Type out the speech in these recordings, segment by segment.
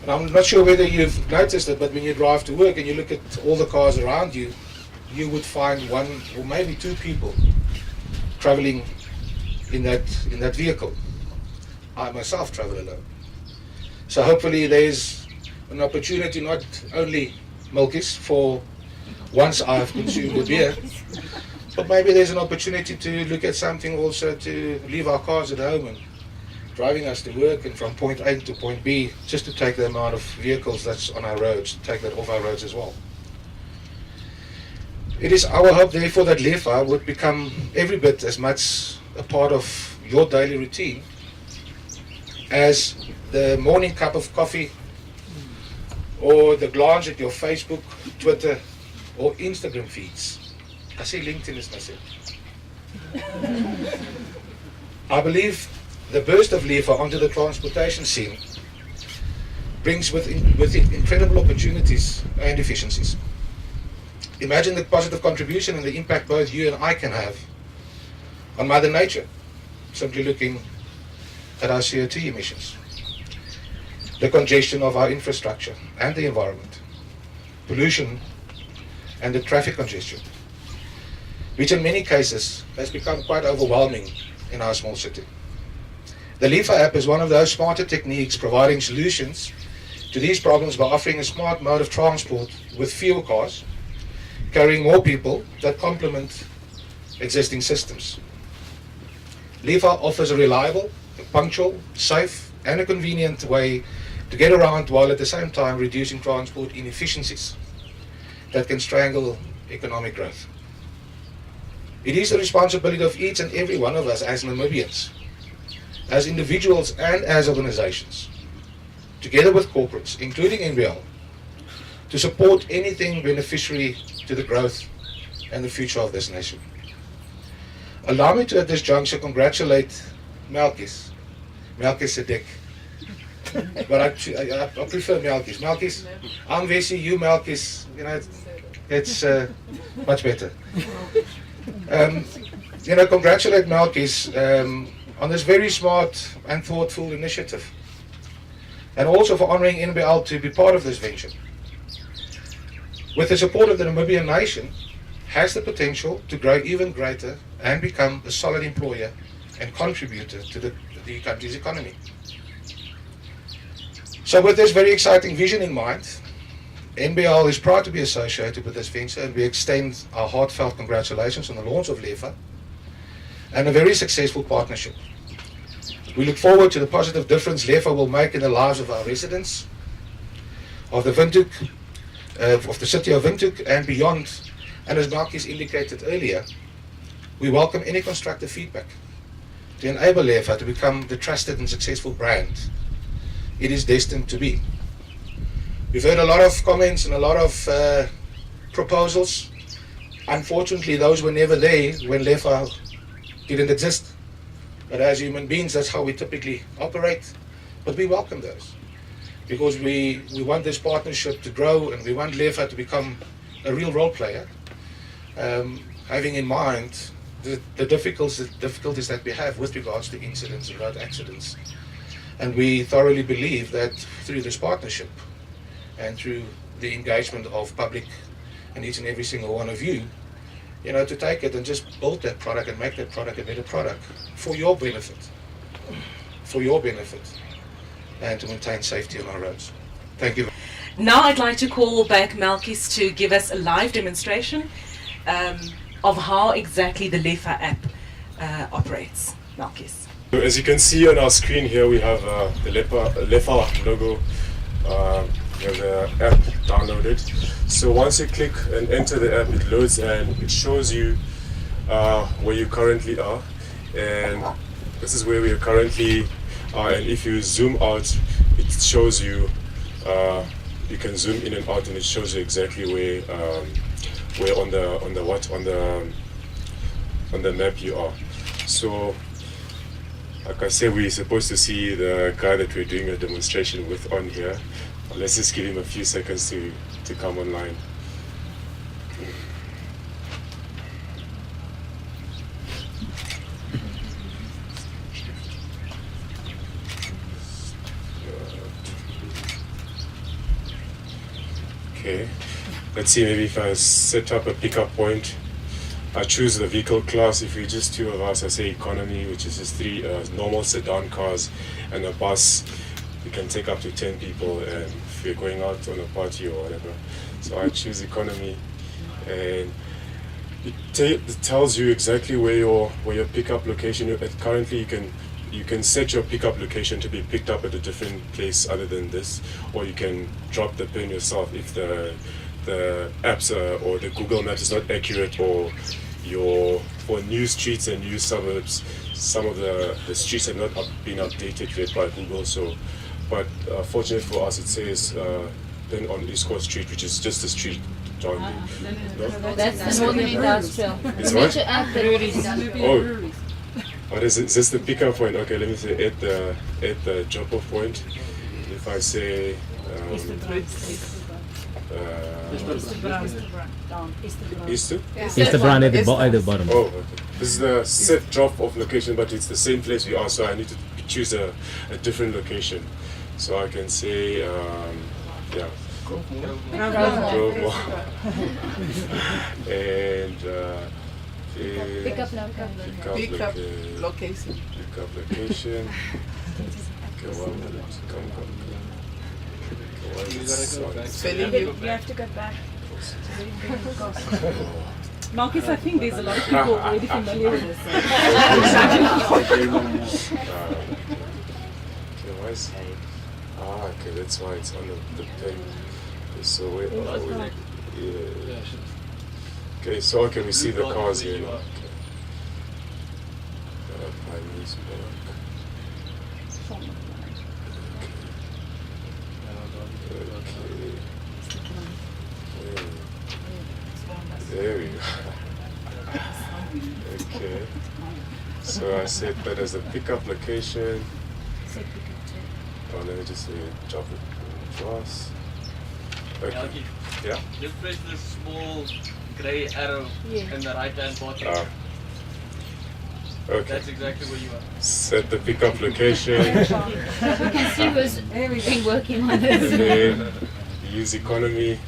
And I'm not sure whether you've noticed it, but when you drive to work and you look at all the cars around you, you would find one or maybe two people traveling in that vehicle. I myself travel alone. So hopefully there's an opportunity, not only Milkies, for once I've consumed a beer, but maybe there's an opportunity to look at something also to leave our cars at home and driving us to work, and from point A to point B, just to take the amount of vehicles that's on our roads, take that off our roads as well. It is our hope, therefore, that LEFA would become every bit as much a part of your daily routine as the morning cup of coffee or the glance at your Facebook, Twitter, or Instagram feeds. I see LinkedIn is missing. I believe the burst of LEFA onto the transportation scene brings with it incredible opportunities and efficiencies. Imagine the positive contribution and the impact both you and I can have on Mother Nature, simply looking at our CO2 emissions, the congestion of our infrastructure and the environment, pollution and the traffic congestion, which in many cases has become quite overwhelming in our small city. The LEFA app is one of those smarter techniques providing solutions to these problems by offering a smart mode of transport with fewer cars, carrying more people that complement existing systems. LEFA offers a reliable, punctual, safe and a convenient way to get around, while at the same time reducing transport inefficiencies that can strangle economic growth. It is the responsibility of each and every one of us as Namibians, as individuals and as organizations, together with corporates, including NBL, to support anything beneficiary to the growth and the future of this nation. Allow me to at this juncture congratulate Malkies Sadiq, but I prefer Malkies. Malkies, I'm Vessi, you Malkies, it's much better. Congratulate Malkies on this very smart and thoughtful initiative, and also for honoring NBL to be part of this venture. With the support of the Namibian nation, has the potential to grow even greater and become a solid employer and contributor to the country's economy. So with this very exciting vision in mind, NBL is proud to be associated with this venture, and we extend our heartfelt congratulations on the launch of LEFA and a very successful partnership. We look forward to the positive difference LEFA will make in the lives of our residents, of the Windhoek, of the city of Windhoek and beyond. And as Malkies indicated earlier, we welcome any constructive feedback to enable LEFA to become the trusted and successful brand it is destined to be. We've heard a lot of comments and a lot of proposals. Unfortunately, those were never there when LEFA didn't exist. But as human beings, that's how we typically operate. But we welcome those, because we want this partnership to grow, and we want LEFA to become a real role player, having in mind the difficulties that we have with regards to incidents and road accidents. And we thoroughly believe that through this partnership and through the engagement of public and each and every single one of you, to take it and just build that product and make that product a better product for your benefit, and to maintain safety on our roads. Thank you. Now I'd like to call back Malkies to give us a live demonstration of how exactly the LEFA app operates. Malkies. So as you can see on our screen here, we have the LEFA logo. You have the app downloaded. So once you click and enter the app, it loads and it shows you where you currently are. And this is where we currently are. And if you zoom out, it shows you. You can zoom in and out, and it shows you exactly where on the map you are. So, like I said, we're supposed to see the guy that we're doing a demonstration with on here. Let's just give him a few seconds to come online. Okay. Let's see, maybe if I set up a pickup point, I choose the vehicle class. If we're just two of us, I say economy, which is just 3 normal sedan cars and a bus. We can take up to 10 people, and if we're going out on a party or whatever. So I choose economy, and it tells you exactly where your pickup location is. Currently, you can set your pickup location to be picked up at a different place other than this, or you can drop the pin yourself if the apps or the Google Maps is not accurate, or for new streets and new suburbs, some of the streets have not been updated yet by Google. So, but fortunately for us, it says pin on East Coast Street, which is just a street. John, no? That's the Northern Industrial. It's what? Metro app, the Oh, what is it? Is this the pickup point? Okay, let me say at the drop-off point. If I say Easter? Instagram at the bottom. Oh, okay. This is the set drop-off location, but it's the same place we are, so I need to choose a different location. So I can say, yeah. Grove. And pickup pickup location. Pickup location. Okay, 1 minute. Come. You have to go back. Marcus, I think there's a lot of people already familiar with this. Okay, why is it? Okay, that's why it's on the pen. So wait, yeah. Okay, so okay, we see the cars here now. Okay. There we go. Okay. So I set that as a pickup location. Oh, let me just say drop it across. Okay. Yeah. Just press the small grey arrow in the right hand bottom. Okay. That's exactly where you are. Set the pickup location. We can see who's been working on And this. then use economy.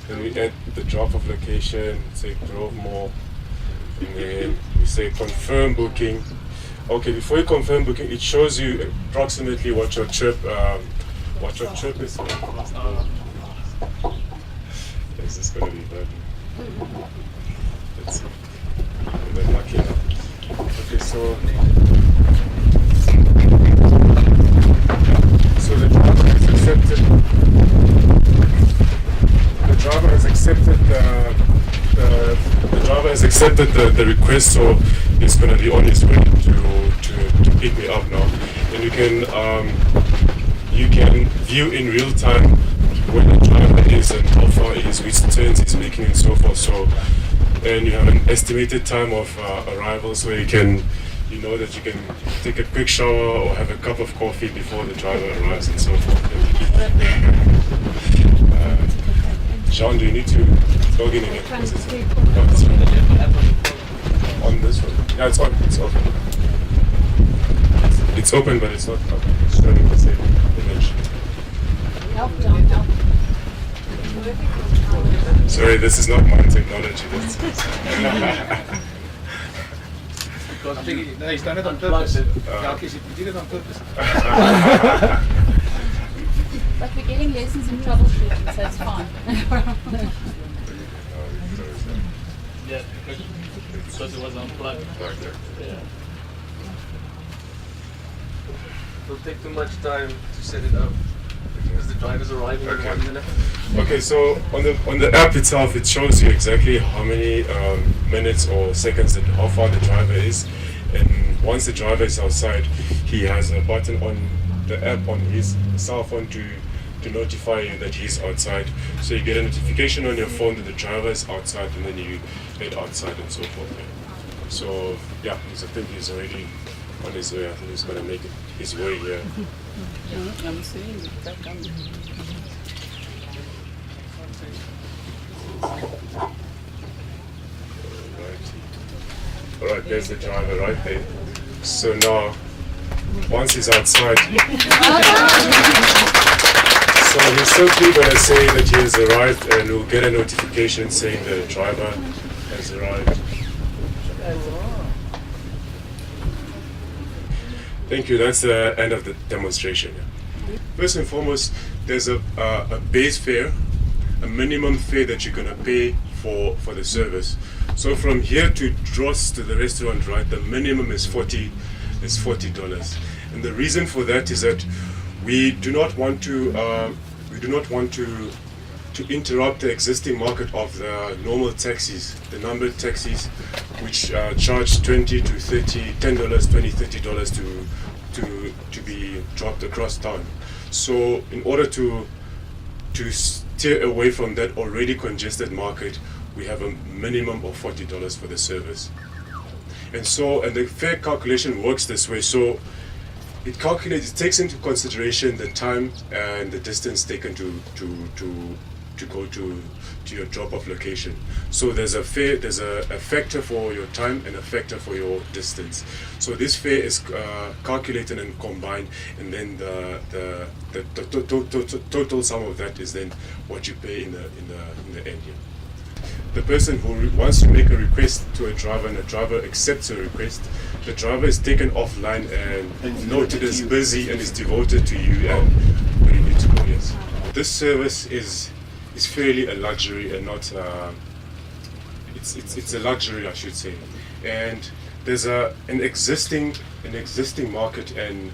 Then we add the drop-off location. Say Grove Mall. And then we say confirm booking. Okay, before you confirm booking, it shows you approximately what your trip is. Is this going to be bad? Let's see. We're lucky enough. Okay, so the driver has accepted. The driver has accepted the request, so he's going to be on his way to pick me up now. And you can view in real time where the driver is and how far he is, which turns he's making, and so forth. So, and you have an estimated time of arrival, so you know that you can take a quick shower or have a cup of coffee before the driver arrives, and so forth. Jean, do you need to log in again? Oh, it's on this one. Yeah, it's on. It's open. It's open, but it's not showing the same image. Sorry, this is not my technology. Nee, he's done it on purpose. He did it on purpose. But we're getting lessons in troubleshooting, so it's fine. Yeah, because it was unplugged. Yeah. It'll take too much time to set it up because the driver's arriving in 1 minute. Okay, so on the app itself, it shows you exactly how many minutes or seconds how far the driver is, and once the driver is outside, he has a button on the app on his cell phone to notify you that he's outside. So you get a notification on your phone that the driver is outside, and then you head outside and so forth. So yeah, I think he's already on his way. I think he's gonna make his way here. I'm seeing that coming. Alright, there's the driver right there. So now, once he's outside, So he's simply going to say that he has arrived, and we'll get a notification saying the driver has arrived. Thank you. That's the end of the demonstration. First and foremost, there's a base fare, a minimum fare that you're going to pay for the service. So from here to Dross to the restaurant, right, the minimum is $40. And the reason for that is that we do not want to interrupt the existing market of the normal taxis, the numbered taxis, which charge $20 to $30, $10, $20, $30 to be dropped across town. So in order to steer away from that already congested market, we have a minimum of $40 for the service. And the fare calculation works this way. So it takes into consideration the time and the distance taken to go to your drop-off location. So there's a factor for your time and a factor for your distance. So this fare is calculated and combined, and then the total sum of that is then what you pay in the end here. The person who wants to make a request to a driver and a driver accepts a request, the driver is taken offline and noted as busy and is devoted to you and where you need to go. Yes, this service is fairly a luxury and not it's a luxury, I should say. And there's an existing market and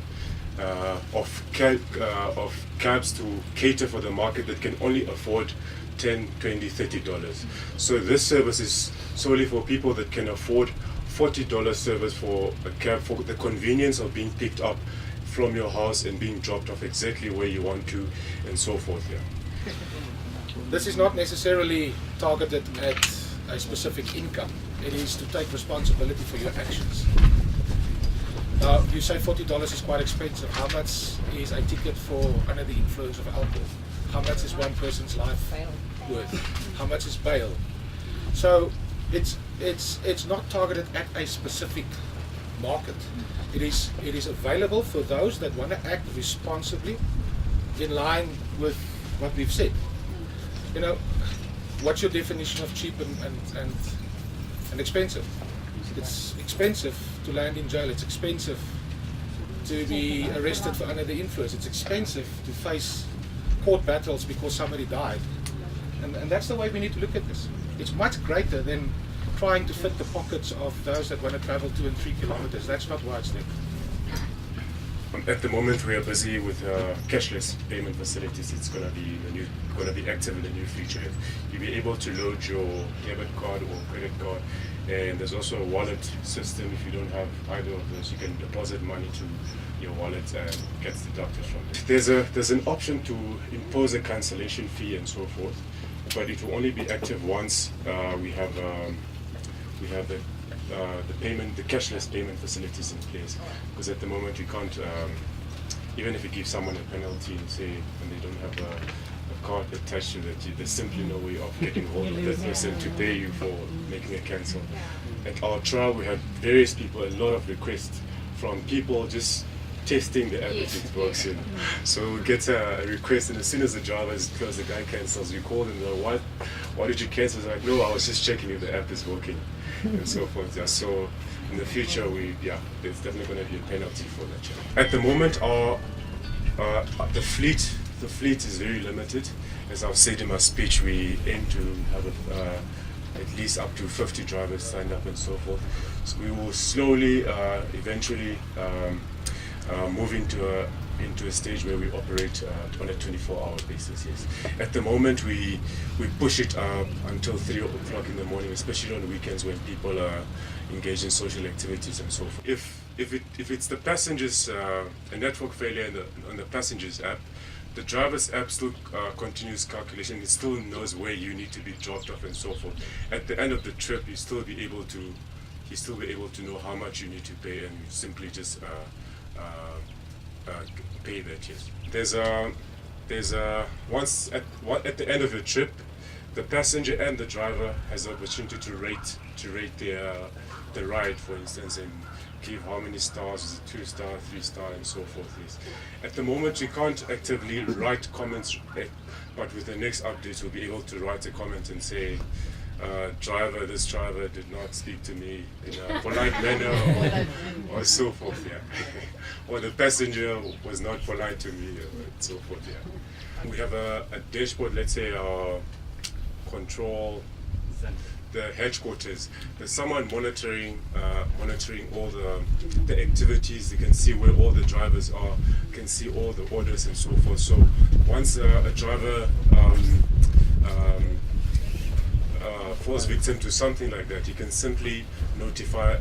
of cabs to cater for the market that can only afford $10, $20, $30. So this service is solely for people that can afford $40 service for a cab, for the convenience of being picked up from your house and being dropped off exactly where you want to, and so forth. Yeah. This is not necessarily targeted at a specific income. It is to take responsibility for your actions. Now, you say $40 is quite expensive. How much is a ticket for under the influence of alcohol? How much is one person's life worth? How much is bail? So it's not targeted at a specific market. It is available for those that want to act responsibly in line with what we've said. You know, what's your definition of cheap and expensive? It's expensive to land in jail. It's expensive to be arrested for under the influence. It's expensive to face court battles because somebody died. And that's the way we need to look at this. It's much greater than trying to fit the pockets of those that want to travel 2 and 3 kilometers. That's not why it's there. At the moment, we are busy with cashless payment facilities. It's going to be active in the new future. You'll be able to load your debit card or credit card, and there's also a wallet system. If you don't have either of those, you can deposit money to your wallet and get deducted from it. There's an option to impose a cancellation fee and so forth, but it will only be active once we have the cashless payment facilities in place, because at the moment you can't, even if you give someone a penalty and say, and they don't have a card attached to that, there's simply no way of getting hold of that person to pay you for making a cancel. At our trial, we had various people, a lot of requests from people just testing the app if it works. You know. So we get a request, and as soon as the driver is closed, the guy cancels. We call them, why did you cancel? He's like, no, I was just checking if the app is working. And so forth. Yeah. So in the future, there's definitely going to be a penalty for that. Yeah. At the moment, the fleet is very limited. As I've said in my speech, we aim to have at least up to 50 drivers signed up and so forth. So we will slowly, eventually, move into a stage where we operate on a 24-hour basis. Yes. At the moment, we push it up until 3 o'clock in the morning, especially on the weekends when people are engaged in social activities and so forth. If it's the passengers, a network failure on the passengers app, the driver's app still continues calculation. It still knows where you need to be dropped off and so forth. At the end of the trip, you still be able to know how much you need to pay, and you simply just pay that. Yes. There's once at the end of your trip, the passenger and the driver has the opportunity to rate the ride, for instance, and give how many stars, is it 2-star, 3-star, and so forth is. At the moment, we can't actively write comments, but with the next update, we'll be able to write a comment and say, this driver did not speak to me in a polite manner, or so forth, yeah. Or the passenger was not polite to me, and so forth, yeah. We have a dashboard, let's say our control, the headquarters. There's someone monitoring all the activities. They can see where all the drivers are, can see all the orders and so forth. So once a driver falls victim to something like that, you can simply notify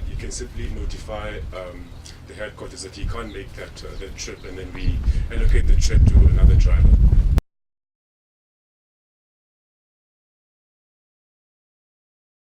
the headquarters that he can't make that trip, and then we allocate the trip to another driver.